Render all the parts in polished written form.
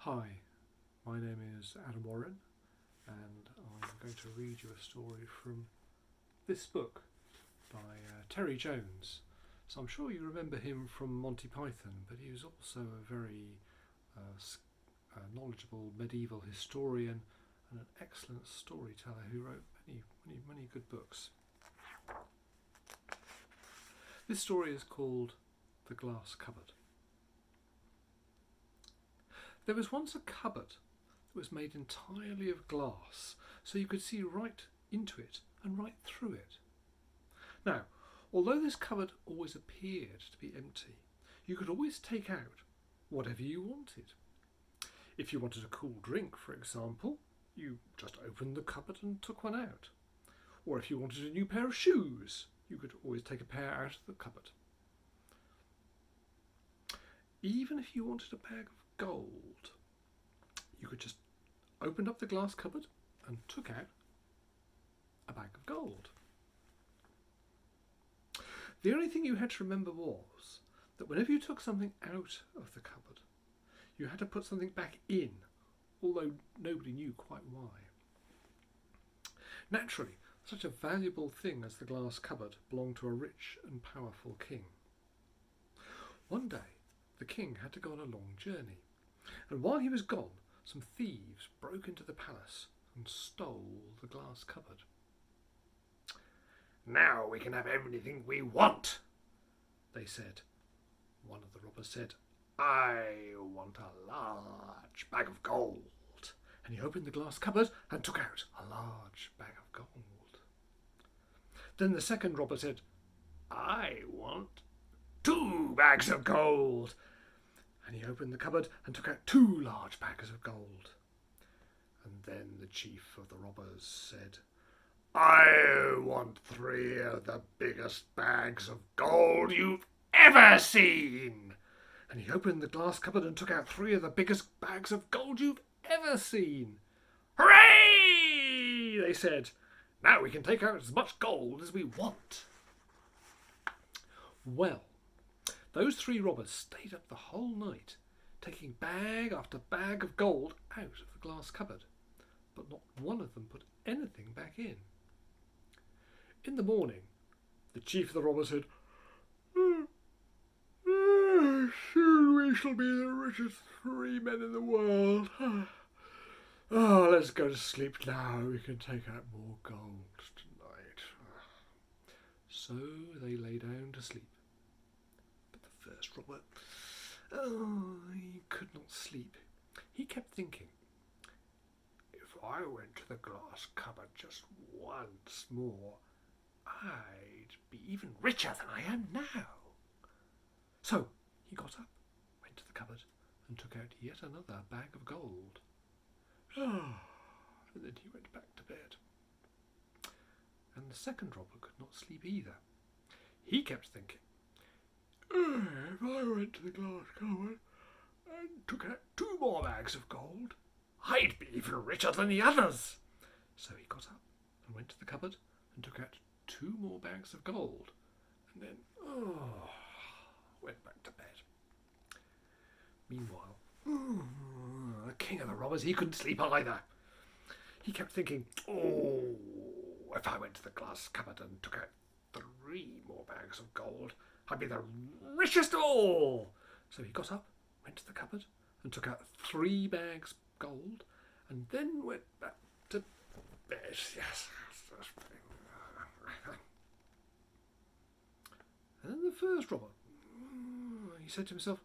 Hi, my name is Adam Warren, and I'm going to read you a story from this book by Terry Jones. So I'm sure you remember him from Monty Python, but he was also a very knowledgeable medieval historian and an excellent storyteller who wrote many good books. This story is called The Glass Cupboard. There was once a cupboard that was made entirely of glass, so you could see right into it and right through it. Now, although this cupboard always appeared to be empty, you could always take out whatever you wanted. If you wanted a cool drink, for example, you just opened the cupboard and took one out. Or if you wanted a new pair of shoes, you could always take a pair out of the cupboard. Even if you wanted a bag of gold, you could just open up the glass cupboard and took out a bag of gold. The only thing you had to remember was that whenever you took something out of the cupboard, you had to put something back in, although nobody knew quite why. Naturally, such a valuable thing as the glass cupboard belonged to a rich and powerful king. One day, the king had to go on a long journey, and while he was gone, some thieves broke into the palace and stole the glass cupboard. "Now we can have everything we want," they said. One of the robbers said, "I want a large bag of gold." And he opened the glass cupboard and took out a large bag of gold. Then the second robber said, "I want 2 bags of gold." And he opened the cupboard and took out 2 large bags of gold. And then the chief of the robbers said, "I want 3 of the biggest bags of gold you've ever seen." And he opened the glass cupboard and took out 3 of the biggest bags of gold you've ever seen. "Hooray!" they said. "Now we can take out as much gold as we want." Well, those 3 robbers stayed up the whole night, taking bag after bag of gold out of the glass cupboard, but not one of them put anything back in. In the morning, the chief of the robbers said, "Soon we shall be the richest 3 men in the world. Let's go to sleep now. We can take out more gold tonight." So they lay down to sleep. But the first robber, he could not sleep. He kept thinking, "If I went to the glass cupboard just once more, I'd be even richer than I am now." So he got up, went to the cupboard, and took out yet another bag of gold. And then he went back to bed. And the second robber could not sleep either. He kept thinking, "If I went to the glass cupboard and took out 2 more bags of gold, I'd be even richer than the others." So he got up and went to the cupboard and took out 2 more bags of gold, and then went back to bed. Meanwhile, the king of the robbers, he couldn't sleep either. He kept thinking, if I went to the glass cupboard and took out 3 more bags of gold, I'd be the richest of all. So he got up, went to the cupboard, and took out 3 bags of gold, and then went back to bed. Yes. And then the first robber, he said to himself,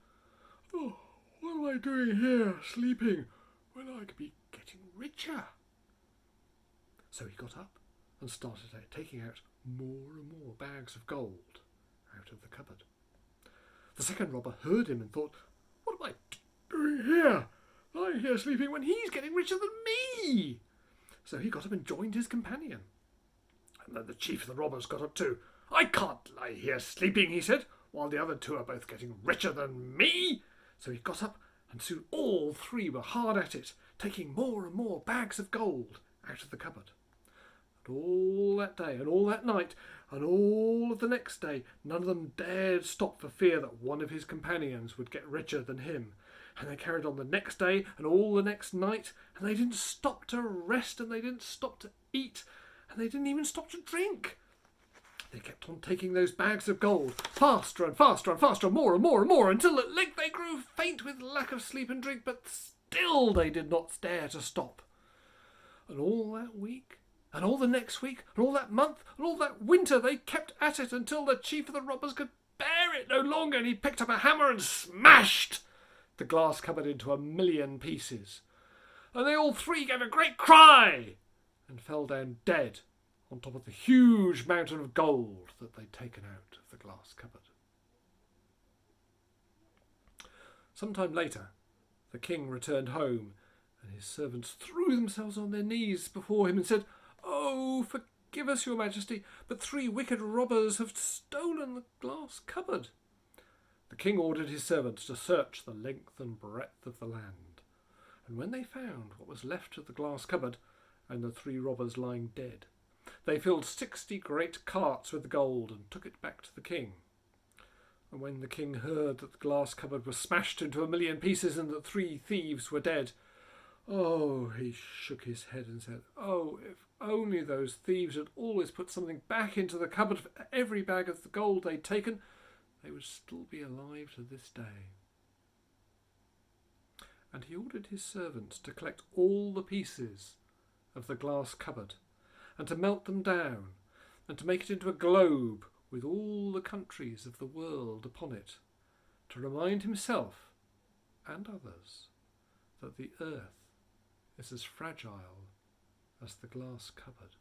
"What am I doing here, sleeping, when I could be getting richer?" So he got up and started taking out more and more bags of gold out of the cupboard. The second robber heard him and thought, "What am I doing here, lying here sleeping, when he's getting richer than me?" So he got up and joined his companion. And then the chief of the robbers got up too. "I can't lie here sleeping," he said, "while the other 2 are both getting richer than me." So he got up, and soon all 3 were hard at it, taking more and more bags of gold out of the cupboard. But all that day and all that night and all of the next day, none of them dared stop for fear that one of his companions would get richer than him. And they carried on the next day and all the next night, and they didn't stop to rest, and they didn't stop to eat, and they didn't even stop to drink. They kept on taking those bags of gold, faster and faster and faster, more and more and more, until at length they grew faint with lack of sleep and drink, but still they did not dare to stop. And all that week, and all the next week, and all that month, and all that winter, they kept at it until the chief of the robbers could bear it no longer, and he picked up a hammer and smashed the glass cupboard into 1,000,000 pieces. And they all three gave a great cry and fell down dead on top of the huge mountain of gold that they'd taken out of the glass cupboard. Some time later, the king returned home, and his servants threw themselves on their knees before him and said, "Oh, forgive us, your majesty, but 3 wicked robbers have stolen the glass cupboard." The king ordered his servants to search the length and breadth of the land, and when they found what was left of the glass cupboard and the 3 robbers lying dead, they filled 60 great carts with the gold and took it back to the king. And when the king heard that the glass cupboard was smashed into 1,000,000 pieces and that 3 thieves were dead, oh, he shook his head and said, "Oh, if only those thieves had always put something back into the cupboard for every bag of the gold they'd taken, they would still be alive to this day." And he ordered his servants to collect all the pieces of the glass cupboard and to melt them down and to make it into a globe with all the countries of the world upon it, to remind himself and others that the earth is as fragile as the glass cupboard.